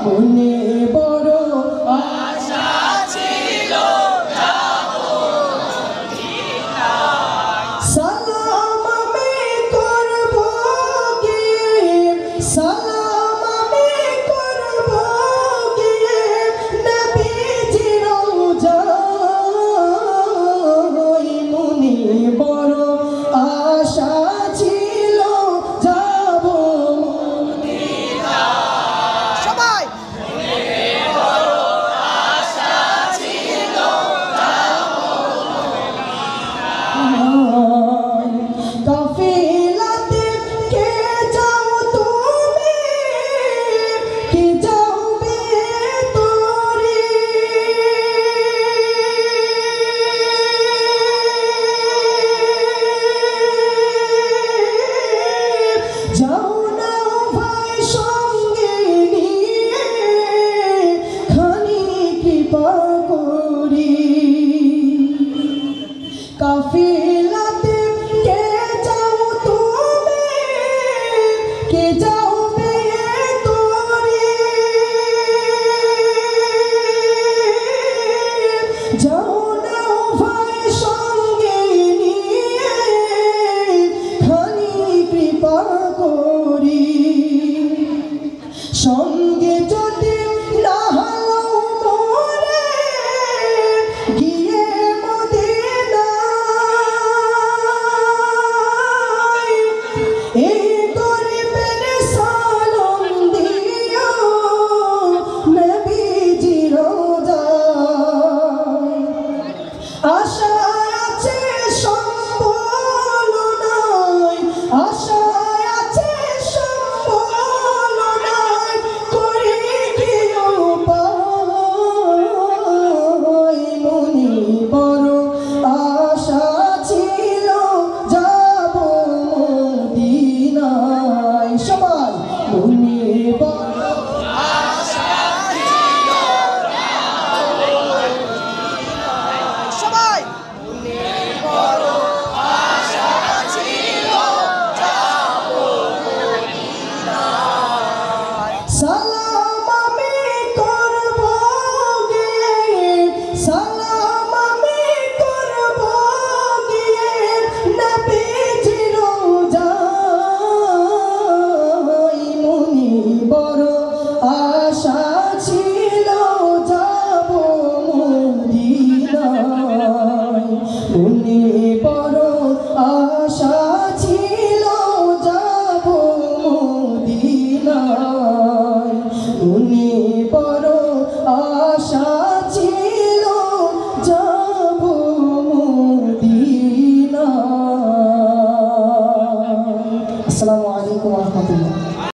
মনে বড় আশা ছিল সালাম আমি করব গিয়ে সালাম আমি করব গিয়ে নবীজির রওজায় মনে বড় আশা ছিল যাব মদিনা সবাই মনে বড় আশা ছিল যাব মদিনা কাফিলাতে কে যাও তুমি কে যাবে তোরে যাও না ভাই সঙ্গে নিয়ে খানি কৃপা করি কাফিলাতে কে যাও তুমি কে যাবে তোরে যাও না ভাই সঙ্গে নিয়ে খানি কৃপা করি সঙ্গে যদি না হলো মোরে গিয়ে মদিনায় এই গরিবের সালাম দিও নবীজির রওজায় আশা আছে সম্বল নাই আশা আছে সম্বল নাই করে দিও পাই মনে বড় আশা ছিল যাব মদিনায় সবাই মনে বড় আশা ছিল সবাই মনে বড় আশা ছিল যাব মদিনায়